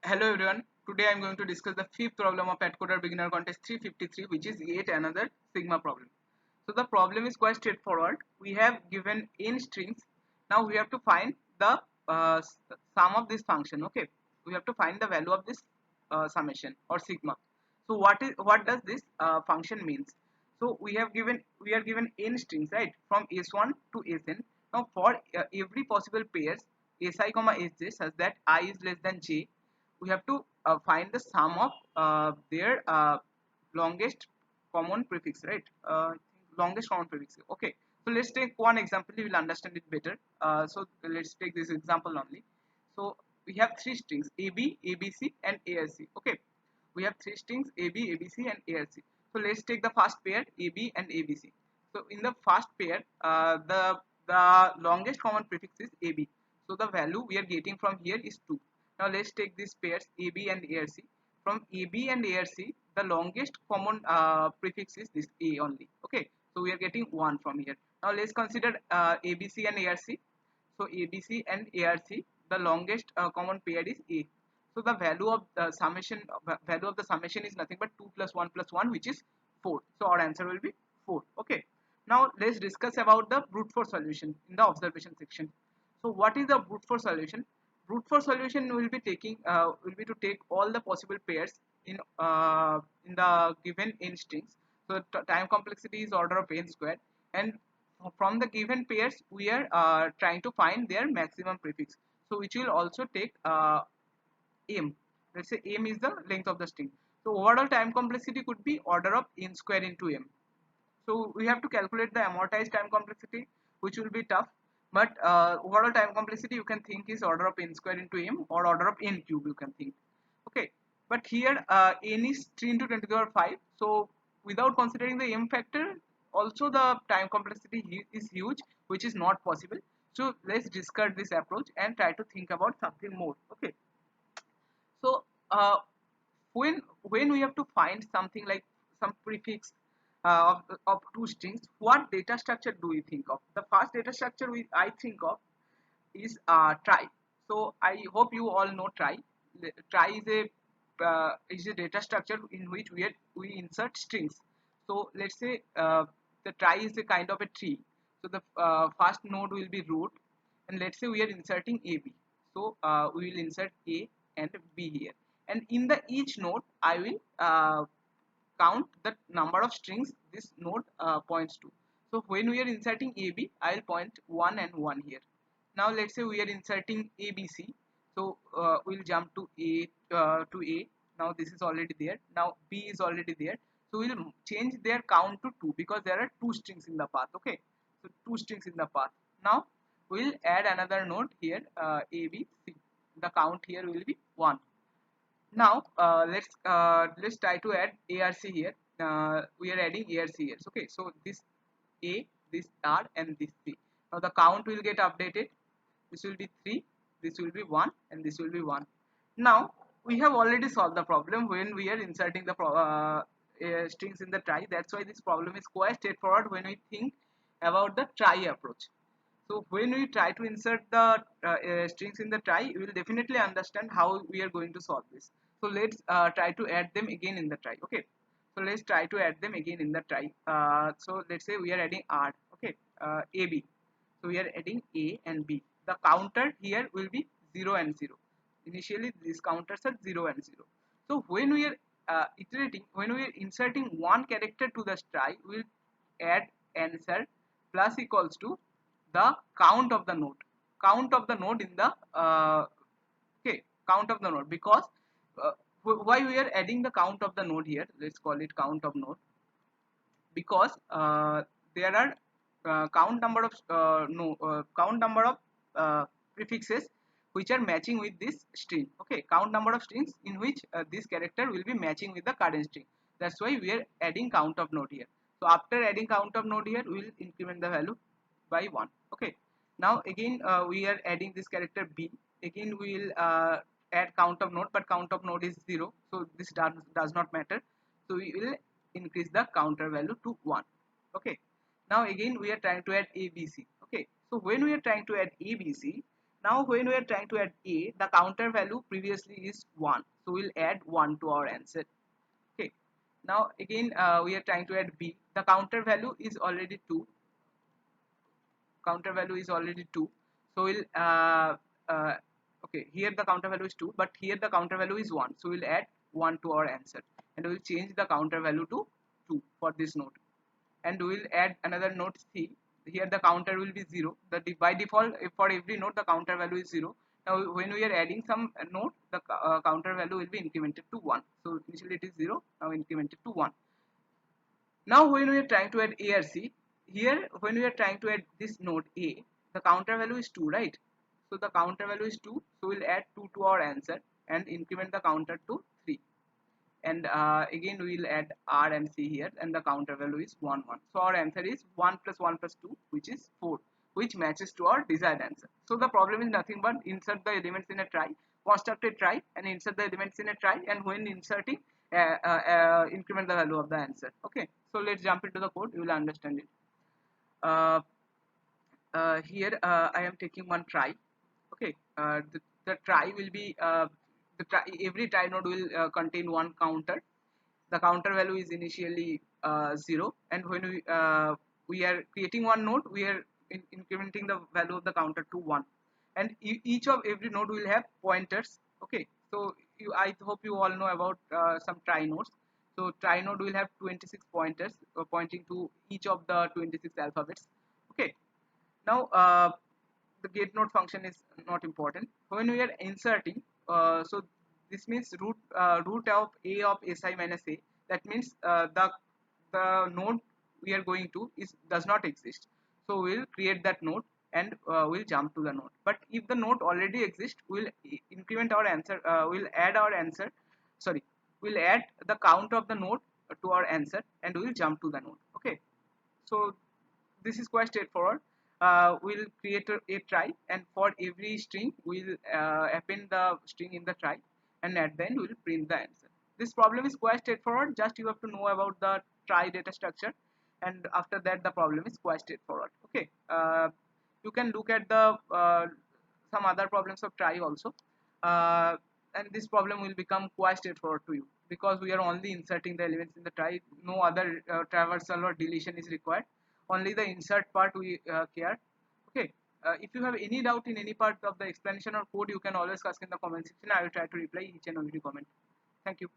Hello everyone. Today I am going to discuss the fifth problem of AtCoder beginner contest 353, which is yet another sigma problem. So the problem is quite straightforward. We have given n strings. Now we have to find the sum of this function. Okay, we have to find the value of this summation or sigma. So what does this function means? So we are given n strings, right, from s1 to sn. Now for every possible pairs si comma sj such that I is less than j, we have to find the sum of their longest common prefix, right? Longest common prefix. Okay, so let's take one example, you will understand it better. So let's take this example only. So we have three strings ab, abc and arc. Okay, we have three strings ab, abc and arc. So let's take the first pair ab and abc. So in the first pair, the longest common prefix is ab, so the value we are getting from here is 2. Now let's take these pairs AB and ARC. From AB and ARC, the longest common prefix is this A only. Okay, so we are getting 1 from here. Now let's consider ABC and ARC. So ABC and ARC, the longest common pair is A. So the value of the summation is nothing but 2 plus 1, which is 4. So our answer will be 4. Okay. Now let's discuss about the brute force solution in the observation section. So what is the brute force solution? Brute force solution will be to take all the possible pairs in the given n strings. So time complexity is order of n squared, and from the given pairs we are trying to find their maximum prefix. So which will also take m. Let's say m is the length of the string. So overall time complexity could be order of n square into m. So we have to calculate the amortized time complexity, which will be tough. But overall time complexity you can think is order of n square into m or order of n cube, you can think. Okay, but here n is 3 into 10 to the power 5. So without considering the m factor, also the time complexity is huge, which is not possible. So let's discard this approach and try to think about something more. Okay, so when we have to find something like some prefix of two strings, what data structure do we think of? The first data structure I think of is try. So I hope you all know try. Try is a data structure in which we insert strings. So let's say the try is a kind of a tree. So the first node will be root, and let's say we are inserting AB. So we will insert A and B here, and in the each node I will count the number of strings this node points to. So when we are inserting AB, I will point 1 and 1 here. Now let's say we are inserting ABC. So we'll jump to A. Now this is already there. Now B is already there. So we'll change their count to 2 because there are two strings in the path. Okay, so two strings in the path. Now we'll add another node here, ABC. The count here will be 1. Now let's try to add ARC here. We are adding ARC here. Okay, so this A, this R, and this C. Now the count will get updated. This will be 3, this will be 1, and this will be 1. Now we have already solved the problem when we are inserting the strings in the try. That's why this problem is quite straightforward when we think about the try approach. So when we try to insert the strings in the try, you will definitely understand how we are going to solve this. So let's try to add them again in the try. Okay, so let's try to add them again in the try. So let's say we are adding R. Okay, AB. So we are adding A and B. The counter here will be 0 and 0. Initially these counters are 0 and 0. So when we are when we are inserting one character to the try, we will add answer plus equals to the count of the node in the okay, count of the node, because why we are adding the count of the node here, let's call it count of node, because there are count number of prefixes which are matching with this string. Okay, count number of strings in which this character will be matching with the current string. That's why we are adding count of node here. So after adding count of node here, we will increment the value by 1. Okay, now again we are adding this character B. Again we will add count of node, but count of node is 0, so this does not matter. So we will increase the counter value to 1. Okay, now again we are trying to add ABC. Okay, so when we are trying to add ABC, Now when we are trying to add a, the counter value previously is 1, so we'll add 1 to our answer. Okay. Now again we are trying to add b, the counter value is already 2, counter value is already 2, so we'll uh, okay, here the counter value is 2, but here the counter value is 1, so we'll add 1 to our answer, and we'll change the counter value to 2 for this node, and we will add another node c. Here the counter will be 0. By default, if for every node the counter value is 0. Now when we are adding some node, the counter value will be incremented to 1. So initially it is 0, now incremented to 1. Now when we are trying to add a or c, here when we are trying to add this node a, the counter value is 2, right? So the counter value is 2, so we'll add 2 to our answer and increment the counter to 3, and again we will add r and c here, and the counter value is 1 1. So our answer is 1 plus 1 plus 2, which is 4, which matches to our desired answer. So the problem is nothing but insert the elements in a try, construct a try and insert the elements in a try, and when inserting increment the value of the answer. Okay, so let's jump into the code, you will understand it. uh, Here I am taking one try. Okay, the try will be every try node will contain one counter. The counter value is initially 0, and when we are creating one node, we are incrementing the value of the counter to 1, and each of every node will have pointers. Okay, so I hope you all know about some try nodes. So try node will have 26 pointers pointing to each of the 26 alphabets. Okay, now the get node function is not important when we are inserting. So this means root of a of si minus a. That means the node we are going to is does not exist. So we'll create that node, and we'll jump to the node. But if the node already exists, we'll increment our answer. We'll add our answer. Sorry, we'll add the count of the node to our answer, and we'll jump to the node. Okay, so this is quite straightforward. We'll create a try, and for every string we'll append the string in the try, and at the end we'll print the answer. This problem is quite straightforward, just you have to know about the try data structure, and after that the problem is quite straightforward. Okay, you can look at the some other problems of try also, uh, and this problem will become quite straightforward to you, because we are only inserting the elements in the try. No other traversal or deletion is required, only the insert part we care. Okay, if you have any doubt in any part of the explanation or code, you can always ask in the comment section. I will try to reply each and every comment. Thank you.